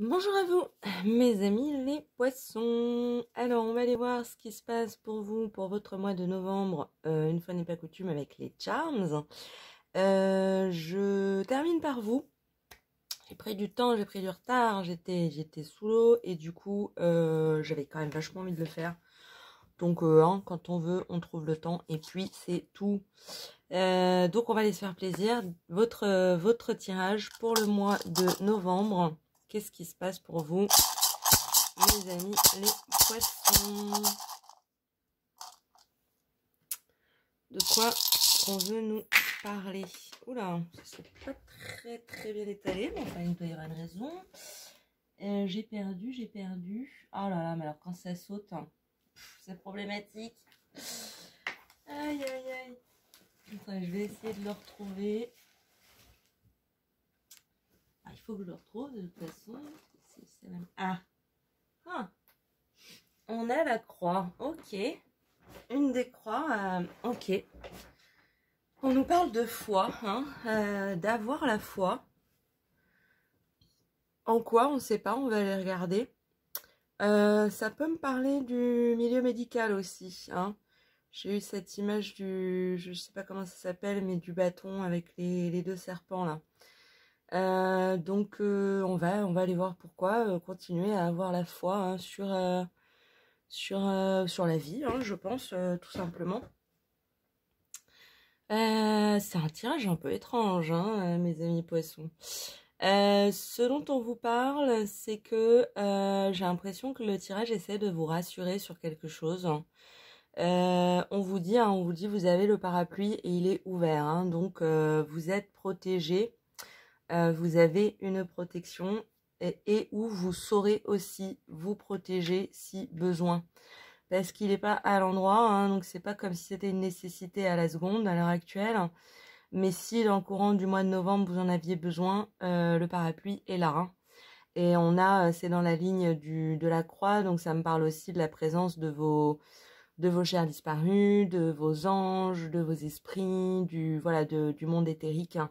Bonjour à vous, mes amis les poissons. Alors, on va aller voir ce qui se passe pour vous pour votre mois de novembre, une fois n'est pas coutume avec les charms. Je termine par vous. J'ai pris du temps, j'ai pris du retard, j'étais sous l'eau et du coup, j'avais quand même vachement envie de le faire. Donc, quand on veut, on trouve le temps et puis c'est tout. Donc, on va aller se faire plaisir. Votre tirage pour le mois de novembre. Qu'est-ce qui se passe pour vous, mes amis les poissons? De quoi on veut nous parler? Oula, ça c'est pas très bien étalé, mais enfin il doit y avoir une raison. J'ai perdu. Oh là là, mais alors quand ça saute, hein, c'est problématique. Aïe aïe aïe. Attends, je vais essayer de le retrouver. Ah, il faut que je le retrouve de toute façon. Ah. Ah, on a la croix, ok. Une des croix, ok. On nous parle de foi, hein, d'avoir la foi. En quoi, on ne sait pas, on va aller regarder. Ça peut me parler du milieu médical aussi, hein. J'ai eu cette image je ne sais pas comment ça s'appelle, mais du bâton avec les deux serpents là. Donc on va aller voir pourquoi, continuer à avoir la foi, hein, sur la vie, hein, je pense, tout simplement. C'est un tirage un peu étrange, hein, mes amis poissons. Ce dont on vous parle, c'est que j'ai l'impression que le tirage essaie de vous rassurer sur quelque chose. On vous dit, vous avez le parapluie et il est ouvert, hein, donc vous êtes protégé, vous avez une protection et où vous saurez aussi vous protéger si besoin. Parce qu'il n'est pas à l'endroit, hein, donc c'est pas comme si c'était une nécessité à la seconde, à l'heure actuelle. Mais si dans le courant du mois de novembre, vous en aviez besoin, le parapluie est là, hein. Et c'est dans la ligne de la croix, donc ça me parle aussi de la présence de vos chers disparus, de vos anges, de vos esprits, du monde éthérique, hein,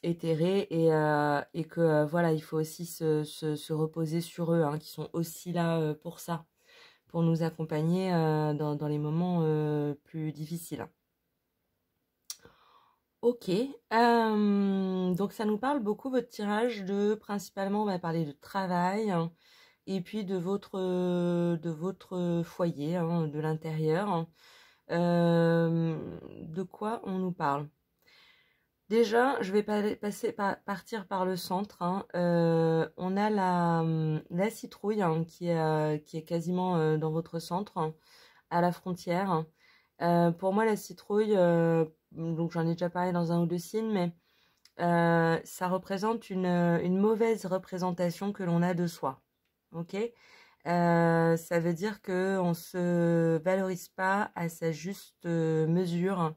éthéré, et que voilà, il faut aussi se reposer sur eux, hein, qui sont aussi là pour ça, pour nous accompagner dans les moments plus difficiles. Ok, donc ça nous parle beaucoup votre tirage principalement on va parler de travail, hein, et puis de votre foyer, hein, de l'intérieur, hein. De quoi on nous parle? Déjà, je vais partir par le centre, hein. On a la citrouille, hein, qui est quasiment dans votre centre, hein, à la frontière. Pour moi, la citrouille, donc j'en ai déjà parlé dans un ou deux signes, mais ça représente une mauvaise représentation que l'on a de soi. Ok? Ça veut dire qu'on ne se valorise pas à sa juste mesure,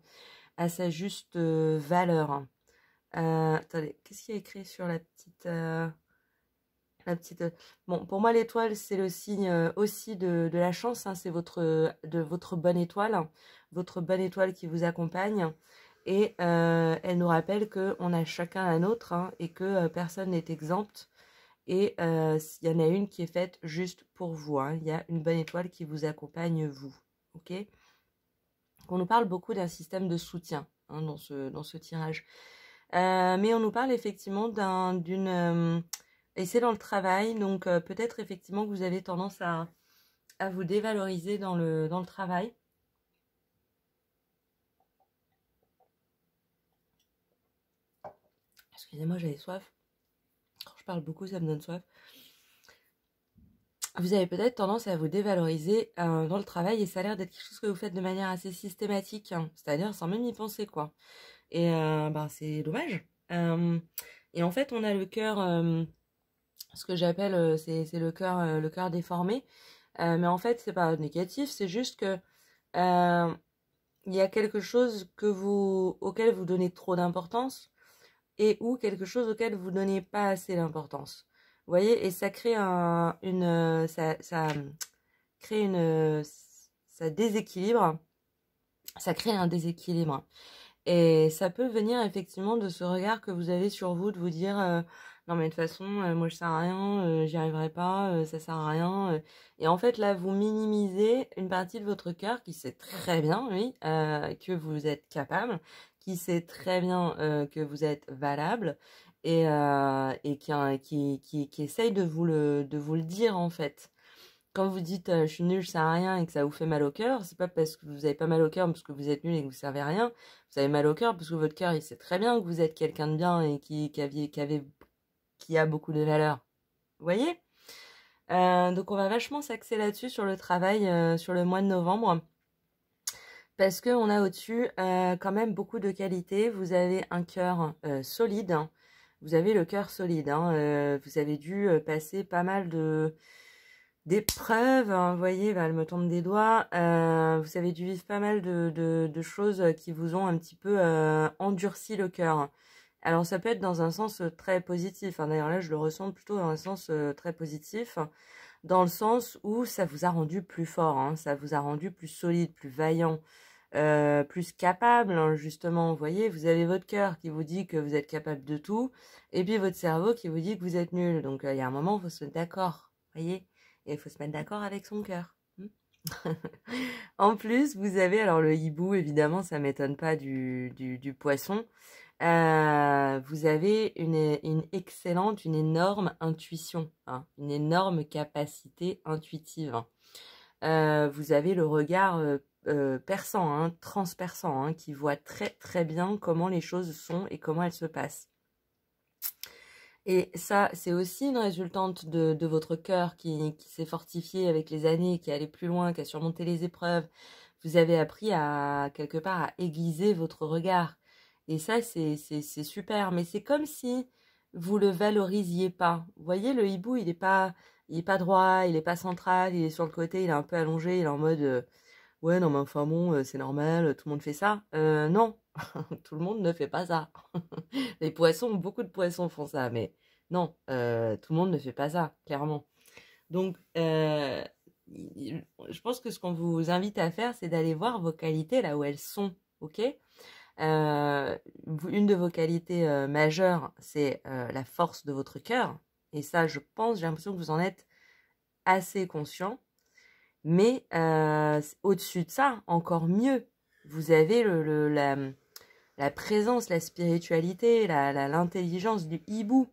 à sa juste valeur. Attendez, qu'est-ce qu'il y a écrit sur la petite... Bon, pour moi, l'étoile, c'est le signe aussi de la chance, hein, c'est de votre bonne étoile, hein, votre bonne étoile qui vous accompagne. Et elle nous rappelle qu'on a chacun la nôtre, hein, et que personne n'est exempt. Et il y en a une qui est faite juste pour vous, hein. Il y a une bonne étoile qui vous accompagne, vous. Ok? On nous parle beaucoup d'un système de soutien, hein, dans ce tirage. Mais on nous parle effectivement et c'est dans le travail, donc peut-être effectivement que vous avez tendance à vous dévaloriser dans le travail. Excusez-moi, j'avais soif. Quand je parle beaucoup, ça me donne soif. Vous avez peut-être tendance à vous dévaloriser dans le travail et ça a l'air d'être quelque chose que vous faites de manière assez systématique, hein, c'est-à-dire sans même y penser, quoi. Et c'est dommage. Et en fait, on a le cœur, ce que j'appelle, c'est le cœur déformé. Mais en fait, c'est pas négatif, c'est juste que il y a quelque chose auquel vous donnez trop d'importance ou quelque chose auquel vous donnez pas assez d'importance. Vous voyez, et ça crée ça déséquilibre, ça crée un déséquilibre. Et ça peut venir effectivement de ce regard que vous avez sur vous, de vous dire non mais de toute façon, moi je sers à rien, j'y arriverai pas, ça sert à rien. Et en fait là, vous minimisez une partie de votre cœur qui sait très bien, oui, que vous êtes capable, qui sait très bien que vous êtes valable et qui essaye de vous le dire en fait. Quand vous dites je suis nul, je sers à rien et que ça vous fait mal au cœur, c'est pas parce que vous avez pas mal au cœur parce que vous êtes nul et que vous servez à rien. Vous avez mal au cœur parce que votre cœur il sait très bien que vous êtes quelqu'un de bien et qui a beaucoup de valeur. Vous voyez? Donc on va vachement s'axer là-dessus sur le travail sur le mois de novembre. Parce qu'on a au-dessus quand même beaucoup de qualités. Vous avez un cœur solide. Hein. Vous avez le cœur solide. Hein. Vous avez dû passer pas mal d'épreuves. Hein. Vous voyez, bah, elle me tombe des doigts. Vous avez dû vivre pas mal de choses qui vous ont un petit peu endurci le cœur. Alors ça peut être dans un sens très positif. Hein. D'ailleurs là, je le ressens plutôt dans un sens très positif. Dans le sens où ça vous a rendu plus fort. Hein. Ça vous a rendu plus solide, plus vaillant. Plus capable, hein, justement, vous voyez, vous avez votre cœur qui vous dit que vous êtes capable de tout, et puis votre cerveau qui vous dit que vous êtes nul. Donc, il y a un moment, il faut se mettre d'accord, vous voyez, et il faut se mettre d'accord avec son cœur. En plus, vous avez, alors le hibou, évidemment, ça m'étonne pas du poisson, vous avez une excellente, une énorme intuition, hein, une énorme capacité intuitive. Vous avez le regard perçant, hein, transperçant, hein, qui voit très très bien comment les choses sont et comment elles se passent. Et ça, c'est aussi une résultante de votre cœur qui s'est fortifié avec les années, qui est allé plus loin, qui a surmonté les épreuves. Vous avez appris à, quelque part, à aiguiser votre regard. Et ça, c'est super. Mais c'est comme si vous le valorisiez pas. Vous voyez, le hibou, il est pas droit, il est pas central, il est sur le côté, il est un peu allongé, il est en mode ouais, non, mais enfin bon, c'est normal, tout le monde fait ça. Non, tout le monde ne fait pas ça. Les poissons, beaucoup de poissons font ça, mais non, tout le monde ne fait pas ça, clairement. Donc, je pense que ce qu'on vous invite à faire, c'est d'aller voir vos qualités là où elles sont, ok? Une de vos qualités majeures, c'est la force de votre cœur. Et ça, je pense, j'ai l'impression que vous en êtes assez conscient. Mais au-dessus de ça, encore mieux, vous avez la présence, la spiritualité, l'intelligence du hibou.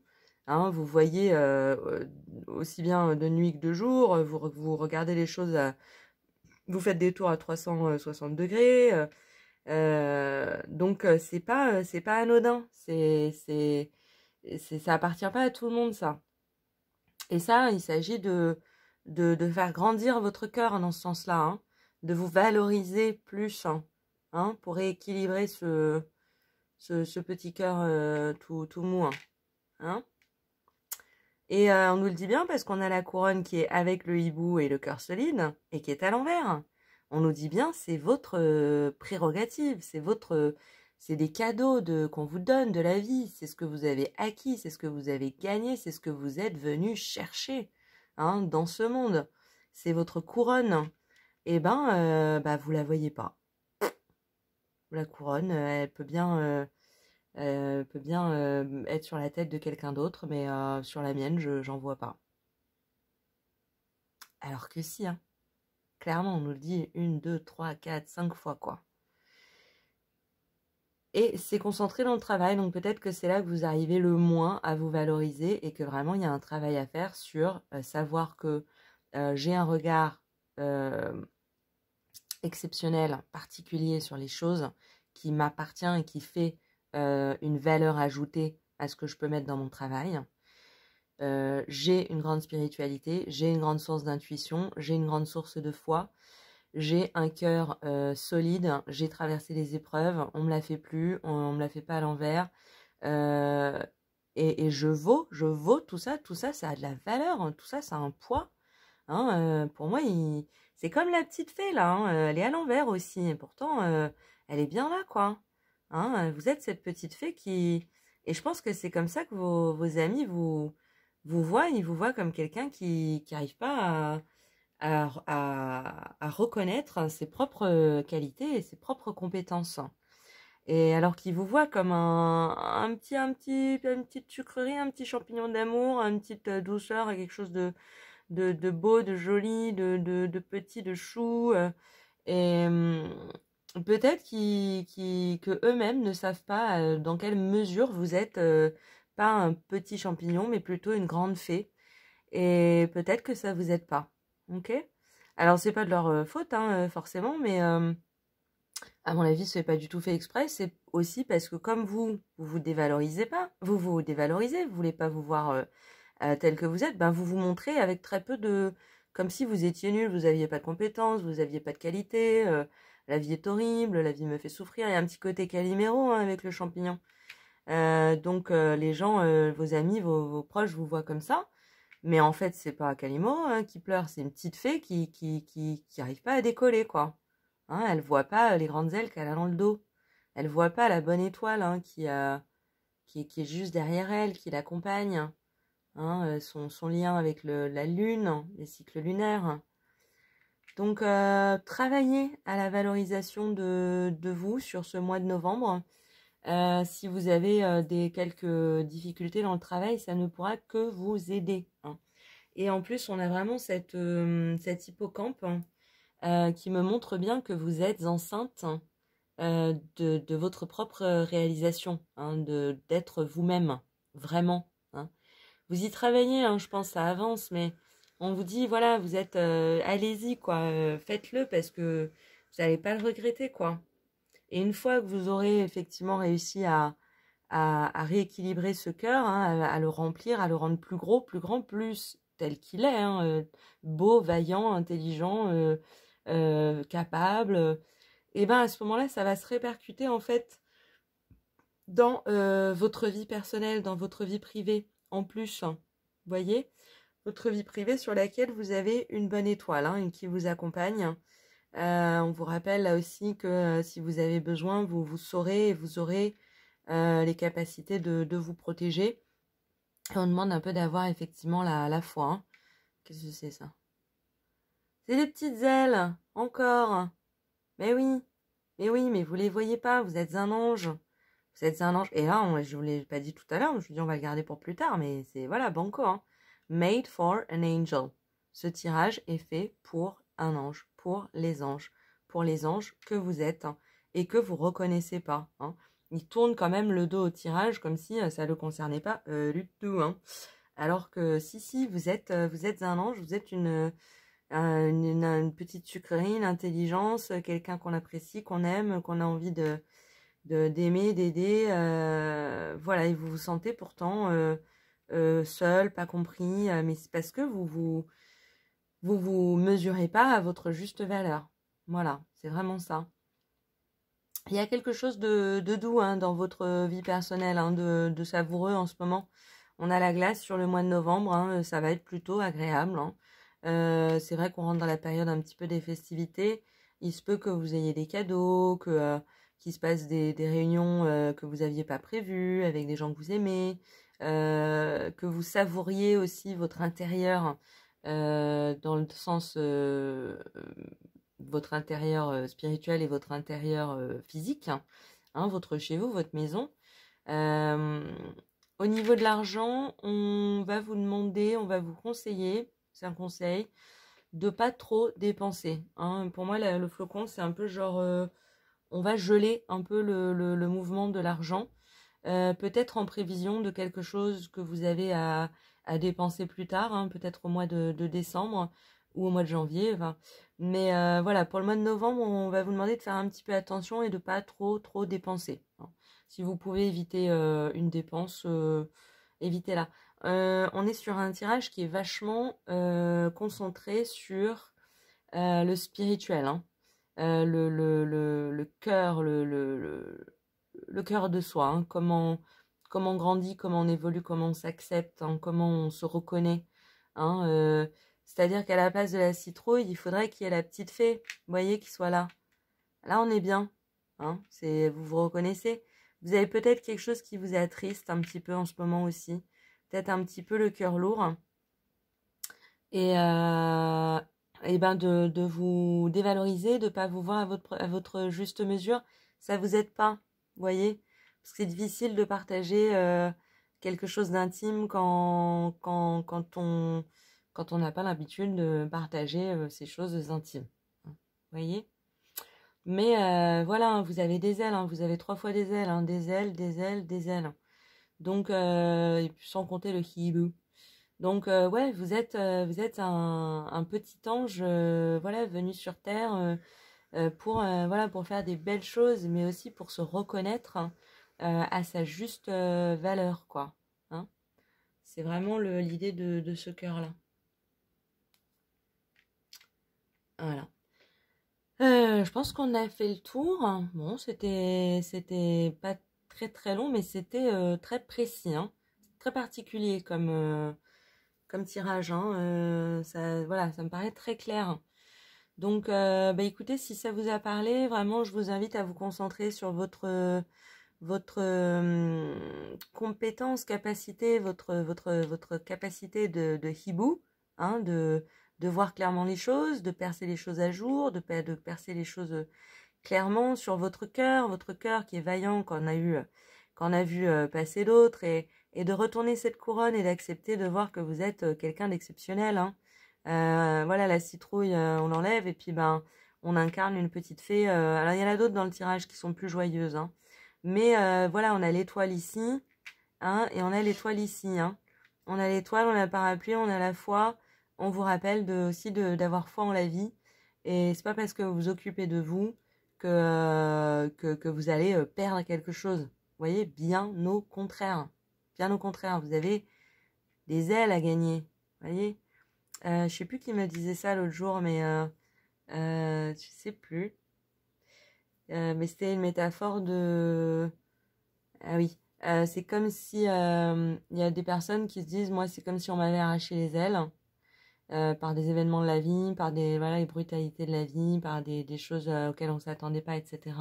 Hein, vous voyez aussi bien de nuit que de jour, vous regardez les choses, vous faites des tours à 360 degrés. Donc c'est pas anodin, ça appartient pas à tout le monde ça. Et ça, il s'agit de faire grandir votre cœur dans ce sens-là, hein, de vous valoriser plus, hein, pour rééquilibrer ce petit cœur tout mou. Hein. Et on nous le dit bien parce qu'on a la couronne qui est avec le hibou et le cœur solide et qui est à l'envers. On nous dit bien c'est votre prérogative, c'est des cadeaux qu'on vous donne de la vie, c'est ce que vous avez acquis, c'est ce que vous avez gagné, c'est ce que vous êtes venu chercher, hein, dans ce monde. C'est votre couronne. Eh ben, vous la voyez pas. La couronne, elle peut bien être sur la tête de quelqu'un d'autre, mais sur la mienne, j'en vois pas. Alors que si, hein. Clairement, on nous le dit 1, 2, 3, 4, 5 fois, quoi. Et c'est concentré dans le travail, donc peut-être que c'est là que vous arrivez le moins à vous valoriser et que vraiment, il y a un travail à faire sur savoir que j'ai un regard exceptionnel, particulier sur les choses qui m'appartient et qui fait une valeur ajoutée à ce que je peux mettre dans mon travail. J'ai une grande spiritualité, j'ai une grande source d'intuition, j'ai une grande source de foi, j'ai un cœur solide, j'ai traversé les épreuves, on me la fait plus, on me la fait pas à l'envers, et je vaux tout ça, ça a de la valeur, hein, tout ça, ça a un poids. Hein, pour moi, c'est comme la petite fée là, hein, elle est à l'envers aussi, et pourtant elle est bien là, quoi. Hein, vous êtes cette petite fée et je pense que c'est comme ça que vos amis vous voient, ils vous voient comme quelqu'un qui n'arrive pas à reconnaître ses propres qualités et ses propres compétences. Et alors qu'il vous voit comme une petite sucrerie, un petit champignon d'amour, une petite douceur, quelque chose de beau, de joli, de petit, de chou. Et peut-être que eux-mêmes ne savent pas dans quelle mesure vous êtes pas un petit champignon, mais plutôt une grande fée. Et peut-être que ça vous aide pas. Ok? Alors c'est pas de leur faute, hein, forcément, mais à mon avis, c'est pas du tout fait exprès. C'est aussi parce que comme vous dévalorisez pas, vous dévalorisez, vous voulez pas vous voir tel que vous êtes, ben vous vous montrez avec très peu de, comme si vous étiez nul, vous aviez pas de compétences, vous aviez pas de qualité, la vie est horrible, la vie me fait souffrir. Il y a un petit côté Calimero hein, avec le champignon. Donc les gens, vos amis, vos proches vous voient comme ça. Mais en fait, c'est pas Calimero hein, qui pleure, c'est une petite fée qui arrive pas à décoller, quoi. Hein, elle voit pas les grandes ailes qu'elle a dans le dos. Elle voit pas la bonne étoile hein, qui est juste derrière elle, qui l'accompagne. Hein, son lien avec la lune, les cycles lunaires. Donc, travaillez à la valorisation de vous sur ce mois de novembre. Si vous avez quelques difficultés dans le travail, ça ne pourra que vous aider. Hein. Et en plus, on a vraiment cet hippocampe qui me montre bien que vous êtes enceinte de votre propre réalisation, hein, d'être vous-même, vraiment. Hein. Vous y travaillez, hein, je pense, ça avance, mais on vous dit, voilà, vous êtes, allez-y, quoi, faites-le parce que vous n'allez pas le regretter, quoi. Et une fois que vous aurez effectivement réussi à rééquilibrer ce cœur, hein, à le remplir, à le rendre plus gros, plus grand, plus tel qu'il est, hein, beau, vaillant, intelligent, capable, et ben à ce moment-là, ça va se répercuter en fait dans votre vie personnelle, dans votre vie privée, en plus. Hein. Vous voyez, votre vie privée sur laquelle vous avez une bonne étoile, hein, qui vous accompagne. On vous rappelle là aussi que si vous avez besoin, vous saurez et vous aurez les capacités de vous protéger. Et on demande un peu d'avoir effectivement la foi. Hein. Qu'est-ce que c'est ça? C'est des petites ailes, encore. Mais oui, mais vous les voyez pas, vous êtes un ange. Vous êtes un ange. Et là, je vous l'ai pas dit tout à l'heure, je vous dis on va le garder pour plus tard, mais c'est, voilà, banco. Hein. Made for an angel. Ce tirage est fait pour un ange, pour les anges que vous êtes hein, et que vous reconnaissez pas. Hein. Il tourne quand même le dos au tirage comme si ça ne le concernait pas du tout. Hein. Alors que si, vous êtes un ange, vous êtes une petite sucrerie, une intelligence, quelqu'un qu'on apprécie, qu'on aime, qu'on a envie d'aimer, d'aider. Voilà, et vous vous sentez pourtant seul, pas compris, mais c'est parce que vous mesurez pas à votre juste valeur. Voilà, c'est vraiment ça. Il y a quelque chose de doux hein, dans votre vie personnelle, hein, de savoureux en ce moment. On a la glace sur le mois de novembre, hein, ça va être plutôt agréable. Hein. C'est vrai qu'on rentre dans la période un petit peu des festivités. Il se peut que vous ayez des cadeaux, qu'il se passe des réunions que vous n'aviez pas prévues avec des gens que vous aimez, que vous savouriez aussi votre intérieur dans le sens votre intérieur spirituel et votre intérieur physique, hein, votre chez vous, votre maison. Euh, Au niveau de l'argent, on va vous demander, on va vous conseiller, c'est un conseil, de pas trop dépenser. Hein. Pour moi, le flocon, c'est un peu genre, on va geler un peu le mouvement de l'argent, peut-être en prévision de quelque chose que vous avez à dépenser plus tard, hein, peut-être au mois de décembre ou au mois de janvier. Enfin. Mais voilà, pour le mois de novembre, on va vous demander de faire un petit peu attention et de pas trop dépenser. Hein. Si vous pouvez éviter une dépense, évitez-la. On est sur un tirage qui est vachement concentré sur le spirituel, hein. Le cœur, le cœur de soi, hein. Comment on grandit, comment on évolue, comment on s'accepte, hein, comment on se reconnaît. Hein, c'est-à-dire qu'à la place de la citrouille, il faudrait qu'il y ait la petite fée, vous voyez, qui soit là. Là, on est bien. Hein, vous vous reconnaissez. Vous avez peut-être quelque chose qui vous attriste un petit peu en ce moment aussi. Peut-être un petit peu le cœur lourd. Et ben de vous dévaloriser, de ne pas vous voir à votre juste mesure, ça vous aide pas. Vous voyez? Parce que c'est difficile de partager quelque chose d'intime quand on n'a pas l'habitude de partager ces choses intimes. Vous voyez? Mais voilà, hein, vous avez des ailes, hein, vous avez 3 fois des ailes, hein, des ailes, des ailes, des ailes. Donc, et puis sans compter le hibou. Donc, ouais, vous êtes un petit ange, voilà, venu sur Terre pour, voilà, pour faire des belles choses, mais aussi pour se reconnaître hein, à sa juste valeur, quoi. Hein. C'est vraiment l'idée de ce cœur-là. Voilà. Je pense qu'on a fait le tour. Bon, c'était pas très très long, mais c'était très précis, hein. Très particulier comme tirage. Hein. Ça, voilà, ça me paraît très clair. Donc, bah écoutez, si ça vous a parlé, vraiment, je vous invite à vous concentrer sur votre compétence, capacité, votre capacité de hibou, hein, de voir clairement les choses, de percer les choses à jour, de percer les choses clairement sur votre cœur qui est vaillant quand on a vu passer d'autres, et de retourner cette couronne et d'accepter de voir que vous êtes quelqu'un d'exceptionnel. Hein. Voilà, la citrouille, on l'enlève et puis ben on incarne une petite fée. Alors il y en a d'autres dans le tirage qui sont plus joyeuses, hein. Mais voilà, on a l'étoile ici, hein, et on a l'étoile ici. Hein. On a l'étoile, on a le parapluie, on a la foi. On vous rappelle aussi d'avoir foi en la vie. Et c'est pas parce que vous vous occupez de vous que vous allez perdre quelque chose. Vous voyez, bien au contraire. Bien au contraire, vous avez des ailes à gagner. Vous voyez, je sais plus qui me disait ça l'autre jour, mais je sais plus. Mais c'était une métaphore de... Ah oui, c'est comme si il y a des personnes qui se disent, moi, c'est comme si on m'avait arraché les ailes par des événements de la vie, par des voilà, les brutalités de la vie, par des choses auxquelles on s'attendait pas, etc.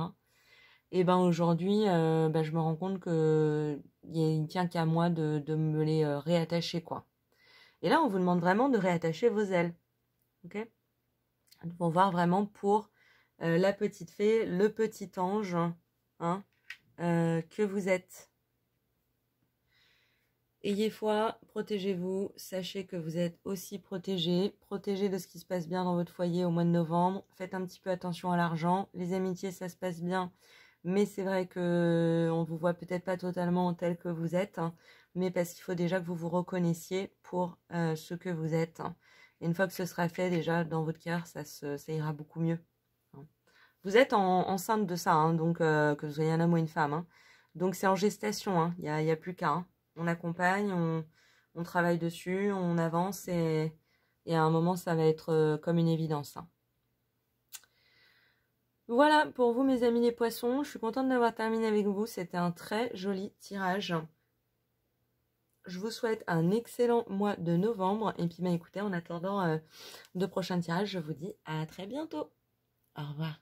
Et ben aujourd'hui, ben, je me rends compte que il ne tient qu'à moi de me les réattacher, quoi. Et là, on vous demande vraiment de réattacher vos ailes, ok? Pour voir vraiment pour la petite fée, le petit ange, hein, que vous êtes. Ayez foi, protégez-vous, sachez que vous êtes aussi protégés de ce qui se passe bien dans votre foyer au mois de novembre. Faites un petit peu attention à l'argent. Les amitiés, ça se passe bien, mais c'est vrai que on vous voit peut-être pas totalement tel que vous êtes, hein, mais parce qu'il faut déjà que vous vous reconnaissiez pour ce que vous êtes. Hein. Et une fois que ce sera fait, déjà, dans votre cœur, ça ira beaucoup mieux. Hein. Vous êtes enceinte de ça, hein, donc que vous soyez un homme ou une femme. Hein. Donc c'est en gestation, hein, y a plus qu'à. Hein. On accompagne, on travaille dessus, on avance et à un moment, ça va être comme une évidence. Hein. Voilà pour vous, mes amis les poissons. Je suis contente d'avoir terminé avec vous. C'était un très joli tirage. Je vous souhaite un excellent mois de novembre. Et puis, écoutez, en attendant de prochains tirages, je vous dis à très bientôt. Au revoir.